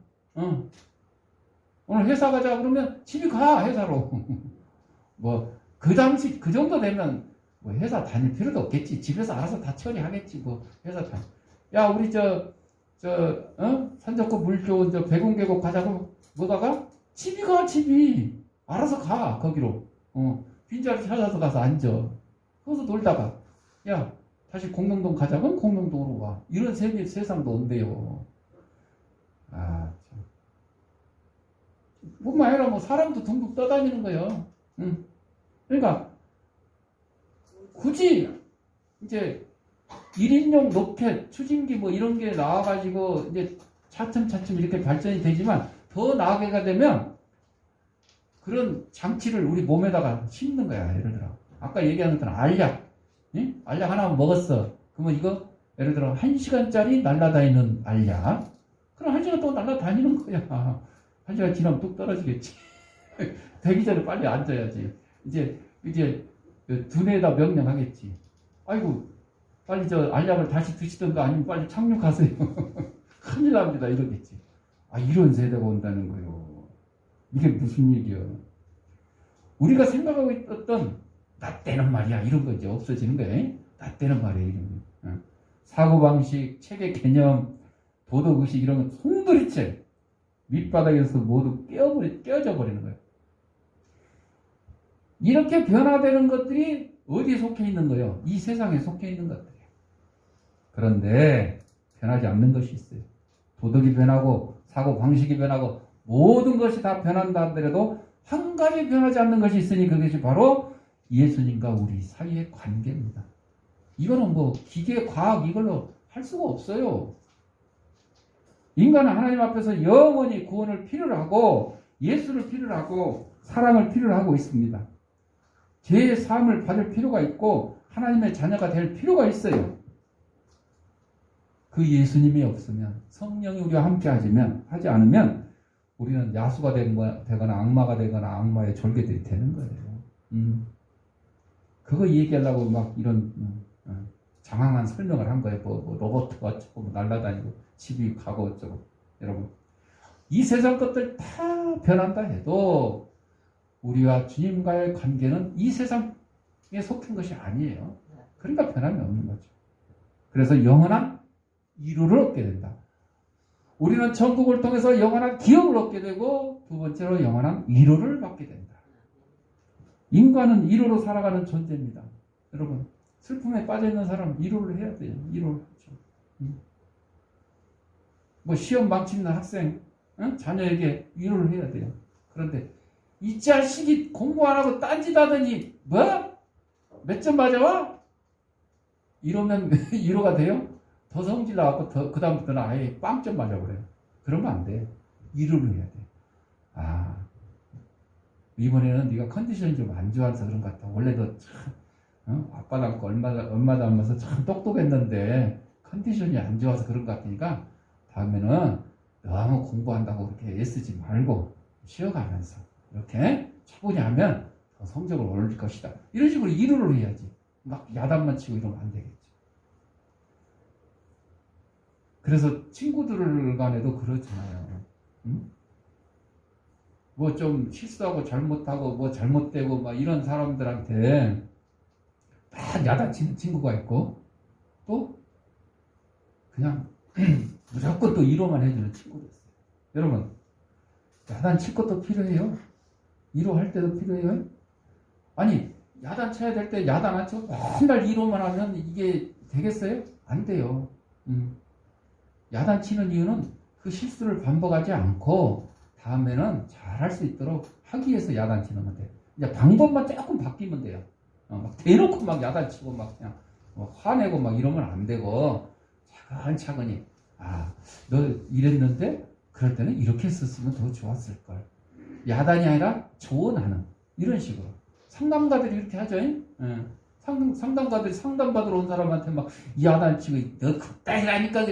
오늘 회사 가자 그러면 집이 가 회사로. 뭐 그 당시 그 정도 되면 뭐 회사 다닐 필요도 없겠지. 집에서 알아서 다 처리하겠지. 뭐 회사 다. 야 우리 산적고 물 좋은 백운계곡 가자고 뭐가 가? 집이 가 집이. 알아서 가 거기로. 빈자리 찾아서 가서 앉아. 거기서 놀다가 야 다시 공릉동 가자면 공릉동으로 와. 이런 세상도 온대요. 참. 뿐만 아니라 뭐 사람도 둥둥 떠다니는 거예요. 그러니까 굳이 이제 1인용 로켓, 추진기 뭐 이런 게 나와가지고 이제 차츰차츰 이렇게 발전이 되지만 더 나아가게 되면 그런 장치를 우리 몸에다가 심는 거야. 예를 들어 아까 얘기한 것처럼 알약, 알약 하나 먹었어. 그러면 이거 예를 들어 1시간짜리 날아다니는 알약. 그럼 1시간 동안 날아다니는 거야. 1시간 지나면 뚝 떨어지겠지. 되기 전에 빨리 앉아야지. 이제 두뇌에다 명령하겠지. 아이고 빨리 알약을 다시 드시던가 아니면 빨리 착륙하세요. 큰일 납니다. 이러겠지. 이런 세대가 온다는 거예요. 이게 무슨 얘기야. 우리가 생각하고 있었던 나 때는 말이야 이런 거 이제 없어지는 거예요. 나 때는 말이야 이런 거. 사고방식, 체계 개념, 도덕의식 이런 거 송두리째 밑바닥에서 모두 깨어져 버리는 거예요. 이렇게 변화되는 것들이 어디에 속해 있는 거예요? 이 세상에 속해 있는 것들이에요. 그런데 변하지 않는 것이 있어요. 도덕이 변하고 사고 방식이 변하고 모든 것이 다 변한다 하더라도 한 가지 변하지 않는 것이 있으니 그것이 바로 예수님과 우리 사이의 관계입니다. 이거는 뭐 기계, 과학 이걸로 할 수가 없어요. 인간은 하나님 앞에서 영원히 구원을 필요로 하고 예수를 필요로 하고 사랑을 필요로 하고 있습니다. 죄의 사함을 받을 필요가 있고 하나님의 자녀가 될 필요가 있어요. 그 예수님이 없으면 성령이 우리와 함께 하지 않으면 우리는 야수가 되거나 악마가 되거나 악마의 졸개들이 되는 거예요. 그거 얘기하려고 막 이런 장황한 설명을 한 거예요. 뭐 로봇가 어쩌고 뭐 날아다니고 집이 가고 어쩌고. 여러분 이 세상 것들 다 변한다 해도 우리와 주님과의 관계는 이 세상에 속한 것이 아니에요. 그러니까 변함이 없는 거죠. 그래서 영원한 위로를 얻게 된다. 우리는 천국을 통해서 영원한 기업을 얻게 되고 두 번째로 영원한 위로를 받게 된다. 인간은 위로로 살아가는 존재입니다. 여러분 슬픔에 빠져있는 사람 위로를 해야 돼요. 위로를 하죠. 뭐 시험 망치는 학생 자녀에게 위로를 해야 돼요. 그런데 이 자식이 공부 안 하고 딴짓 하더니 뭐? 몇 점 맞아와? 이러면 위로가 돼요? 더 성질 나갖고 그 다음부터는 아예 빵점 맞아버려요. 그러면 안 돼. 위로를 해야 돼. 아 이번에는 네가 컨디션이 좀 안 좋아서 그런 것 같아. 원래 너 참 아빠 닮고 얼마 닮아서 참 똑똑했는데 컨디션이 안 좋아서 그런 것 같으니까 다음에는 너무 공부한다고 그렇게 애쓰지 말고 쉬어가면서 이렇게 차분히 하면 더 성적을 올릴 것이다. 이런 식으로 위로를 해야지. 막 야단만 치고 이러면 안 되겠지. 그래서 친구들 간에도 그렇잖아요. 뭐 좀 실수하고 잘못하고 뭐 잘못되고 막 이런 사람들한테 막 야단치는 친구가 있고 또 그냥 무조건 또 위로만 해주는 친구도 있어요. 여러분 야단칠 것도 필요해요. 위로할 때도 필요해요. 아니 야단 쳐야 될 때 야단 안 치고 맨날 위로만 하면 이게 되겠어요? 안 돼요. 야단 치는 이유는 그 실수를 반복하지 않고 다음에는 잘할 수 있도록 하기 위해서 야단 치는 건데 이제 방법만 조금 바뀌면 돼요. 막 대놓고 막 야단 치고 막 그냥 화내고 막 이러면 안 되고 차근차근히 너 이랬는데 그럴 때는 이렇게 했었으면 더 좋았을 걸. 야단이 아니라 조언하는 이런 식으로 상담가들이 이렇게 하죠. 상담가들이 상담받으러 온 사람한테 막 야단 치고 너 그따위라니까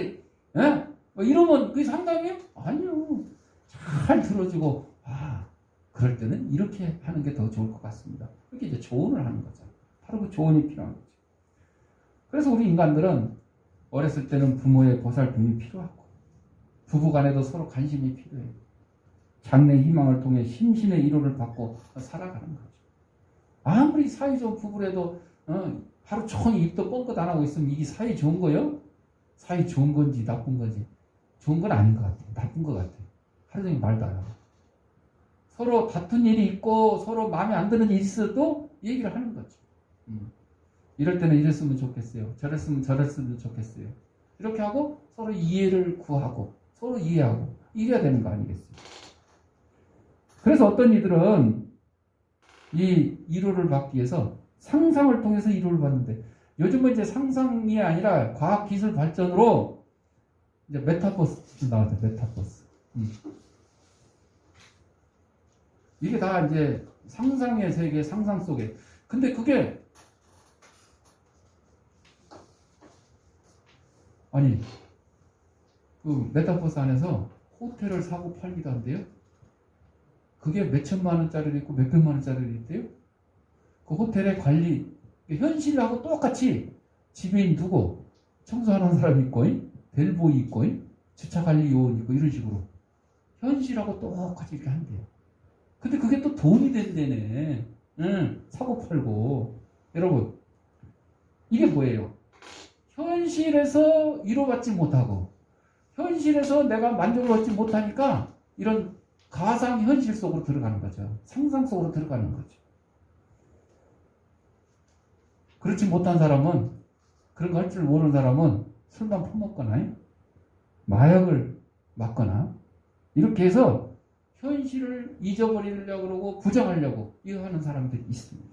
뭐 이러면 그게 상담이에요? 아니요. 잘 들어주고 그럴 때는 이렇게 하는 게 더 좋을 것 같습니다. 이렇게 이제 조언을 하는 거죠. 바로 그 조언이 필요한 거죠. 그래서 우리 인간들은 어렸을 때는 부모의 보살핌이 필요하고 부부간에도 서로 관심이 필요해요. 장래 희망을 통해 심신의 위로를 받고 살아가는 거죠. 아무리 사이 좋은 부부라도 하루 종일 입도 뻥끗 안 하고 있으면 이게 사이 좋은 거예요? 사이 좋은 건지 나쁜 건지 좋은 건 아닌 것 같아요. 나쁜 것 같아요. 하루 종일 말도 안 하고 서로 다툰 일이 있고 서로 마음에 안 드는 일이 있어도 얘기를 하는 거죠. 이럴 때는 이랬으면 좋겠어요. 저랬으면 좋겠어요. 이렇게 하고 서로 이해를 구하고 서로 이해하고 이래야 되는 거 아니겠어요? 그래서 어떤 이들은 이 위로를 받기 위해서 상상을 통해서 위로를 받는데 요즘은 이제 상상이 아니라 과학 기술 발전으로 이제 메타버스 나왔죠. 메타버스. 이게 다 이제 상상의 세계, 상상 속에. 근데 그게 아니 그 메타버스 안에서 호텔을 사고 팔기도 한대요. 그게 몇 천만 원짜리도 있고 몇 백만 원짜리도 있대요. 그 호텔의 관리 현실하고 똑같이 지배인 두고 청소하는 사람이 있고 벨보이 있고 주차 관리 요원 있고 이런 식으로 현실하고 똑같이 이렇게 한대요. 근데 그게 또 돈이 된대네. 사고 팔고. 여러분 이게 뭐예요? 현실에서 위로받지 못하고 현실에서 내가 만족을 얻지 못하니까 이런 가상 현실 속으로 들어가는 거죠. 상상 속으로 들어가는 거죠. 그렇지 못한 사람은 그런 거 할 줄 모르는 사람은 술만 퍼먹거나 마약을 맞거나 이렇게 해서 현실을 잊어버리려고 그러고 부정하려고 이거 하는 사람들이 있습니다.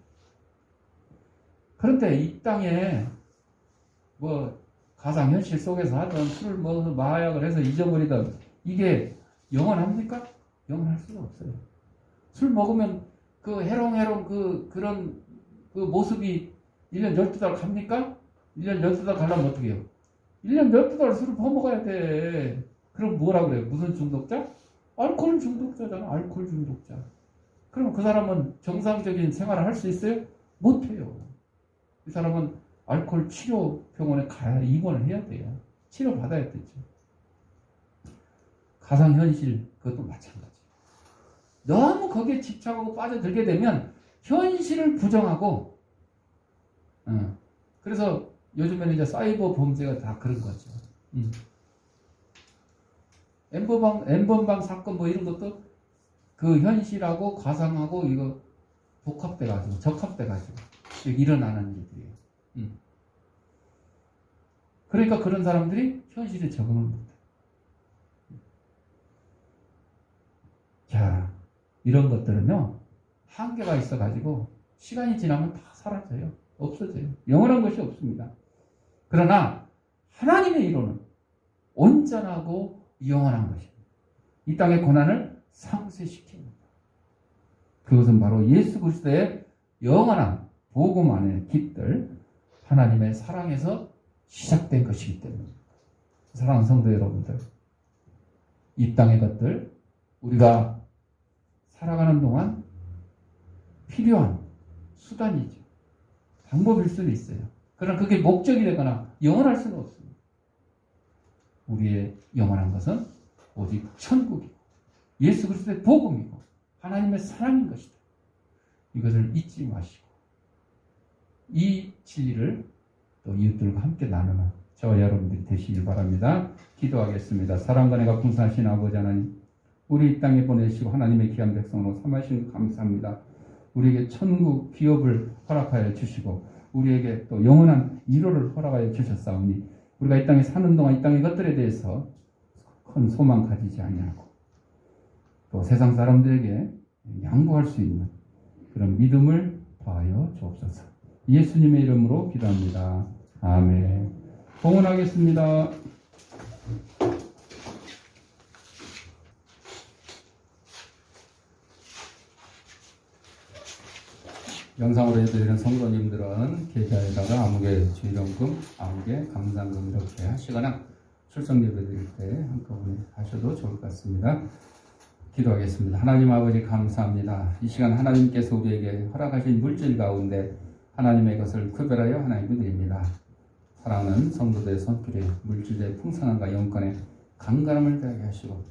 그런데 이 땅에 뭐 가상현실 속에서 하던 술을 먹어서 마약을 해서 잊어버리던 이게 영원합니까? 영원할 수가 없어요. 술 먹으면 그 해롱해롱 그런 그 모습이 1년 12달 갑니까? 1년 12달 가려면 어떻게 해요? 1년 12달 술을 퍼먹어야 돼. 그럼 뭐라 그래요? 무슨 중독자? 알코올 중독자잖아. 알코올 중독자. 그럼 그 사람은 정상적인 생활을 할 수 있어요? 못해요. 이 사람은 알코올 치료 병원에 가야 입원을 해야 돼요. 치료 받아야 되죠. 가상현실 그것도 마찬가지. 너무 거기에 집착하고 빠져들게 되면 현실을 부정하고 그래서 요즘에는 이제 사이버 범죄가 다 그런 거죠. 엠번방 사건 뭐 이런 것도 그 현실하고 가상하고 이거 복합돼가지고 적합돼가지고 일어나는 일들이에요. 그러니까 그런 사람들이 현실에 적응을 못해요. 자, 이런 것들은요 한계가 있어가지고 시간이 지나면 다 사라져요. 없어져요. 영원한 것이 없습니다. 그러나 하나님의 이론은 온전하고 영원한 것입니다. 이 땅의 고난을 상쇄시킵니다. 그것은 바로 예수 그리스도의 영원한 복음 안의 깃들 하나님의 사랑에서 시작된 것이기 때문입니다. 사랑하는 성도 여러분들, 이 땅의 것들 우리가 살아가는 동안 필요한 수단이죠. 방법일 수도 있어요. 그러나 그게 목적이 되거나 영원할 수는 없습니다. 우리의 영원한 것은 오직 천국이고 예수 그리스도의 복음이고 하나님의 사랑인 것이다. 이것을 잊지 마시고 이 진리를 또 이웃들과 함께 나누는 저와 여러분들이 되시길 바랍니다. 기도하겠습니다. 사랑과 내가 풍성하신 아버지 하나님, 우리 이 땅에 보내시고 하나님의 귀한 백성으로 삼으신 감사합니다. 우리에게 천국 기업을 허락하여 주시고 우리에게 또 영원한 위로를 허락하여 주셨사오니 우리가 이 땅에 사는 동안 이 땅의 것들에 대해서 큰 소망 가지지 아니하고 또 세상 사람들에게 양보할 수 있는 그런 믿음을 더하여 주옵소서. 예수님의 이름으로 기도합니다. 아멘. 봉헌하겠습니다. 영상으로 해드리는 성도님들은 계좌에다가 아무개 주일원금, 아무개 감사금 이렇게 하시거나 출석 예배 드릴 때 한꺼번에 하셔도 좋을 것 같습니다. 기도하겠습니다. 하나님 아버지 감사합니다. 이 시간 하나님께서 우리에게 허락하신 물질 가운데 하나님의 것을 구별하여 하나님께 드립니다. 사랑하는 성도들의 손길에 물질의 풍성함과 영권에 강건함을 더하게 하시고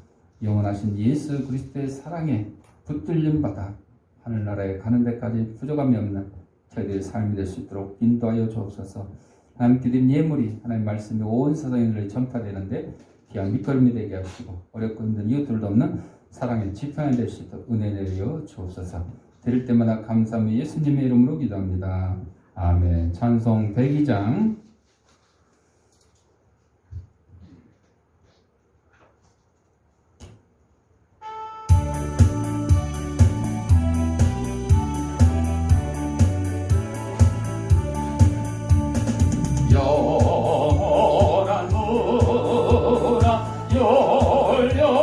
영원하신 예수 그리스도의 사랑에 붙들림 받아 하늘나라에 가는 데까지 부족함이 없는 저희들의 삶이 될 수 있도록 인도하여 주옵소서. 하나님께 드린 예물이 하나님 말씀이 온 세상에 널리 전파되는데 귀한 밑거름이 되게 하시고 어렵고 힘든 이웃들도 없는 사랑의 지팡이 될 수 있도록 은혜 내려 주옵소서. 드릴 때마다 감사하며 예수님의 이름으로 기도합니다. 아멘. 찬송 102장 영원한 문아 열려라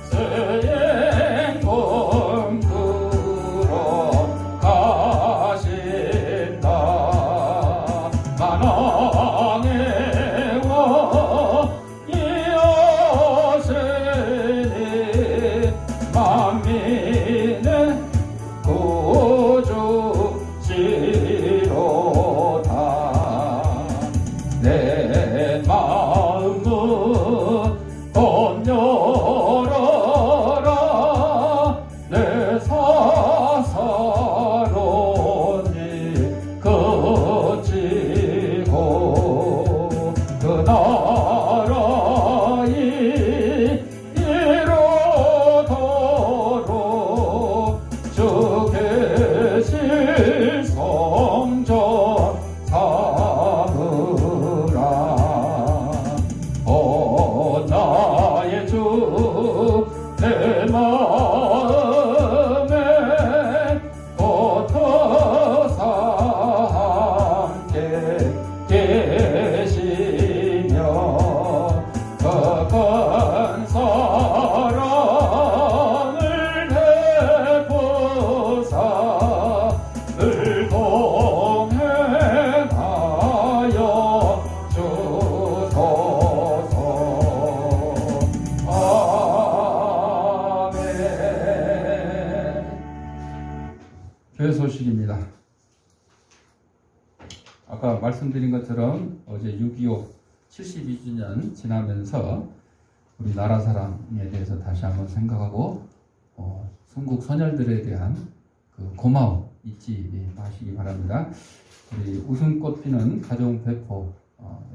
새 영광 들어가신다 교회 소식입니다. 아까 말씀드린 것처럼 어제 6.25 72주년 지나면서 우리 나라 사랑에 대해서 다시 한번 생각하고 순국 선열들에 대한 그 고마움 잊지 마시기 바랍니다. 우리 웃음꽃 피는 가정 배포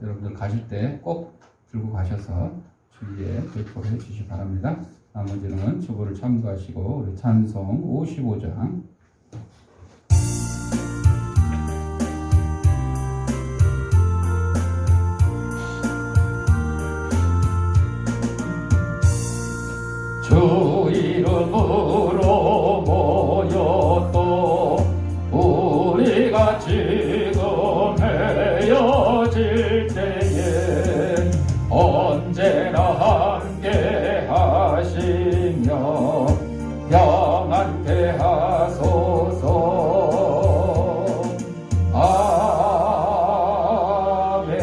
여러분들 가실 때 꼭 들고 가셔서 주위에 배포를 해주시기 바랍니다. 나머지는 주보를 참고하시고 우리 찬송 55장 주 이름으로 모였도 우리가 지금 헤어질 때에 언제나 함께 하시며 평안케 하소서. 아멘.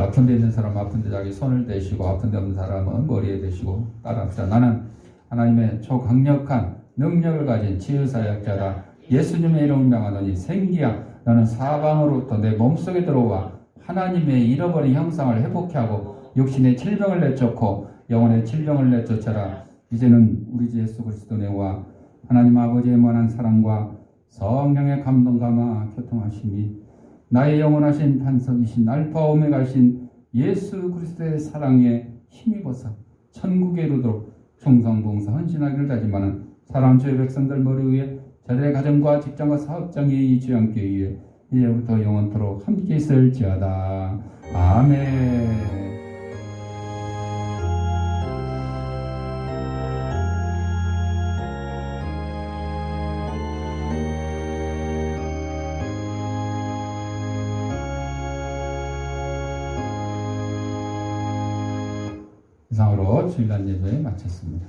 아픈 데 있는 사람 아픈 데 자기 손을 대시고 아픈 데 없는 사람은 머리에 대시고 따라합시다. 나는 하나님의 초강력한 능력을 가진 치유사역자다. 예수님의 이름을 명하노니 생기야 너는 사방으로부터 내 몸속에 들어와 하나님의 잃어버린 형상을 회복케 하고 육신의 질병을 내쫓고 영혼의 질병을 내쫓아라. 이제는 우리 주 예수 그리스도 내와 하나님 아버지의 무한한 사랑과 성령의 감동감화 교통하심이 나의 영원하신 반석이신 알파 오메가신 예수 그리스도의 사랑에 힘입어서 천국에 이르도록 충성봉사 헌신하기를 다짐하는 사랑하는 주의 백성들 머리 위에 자들의 가정과 직장과 사업장에 이 주양께 위해 이제부터 영원토록 함께 있을지어다. 아멘. 이상으로 주일날 예배 마쳤습니다.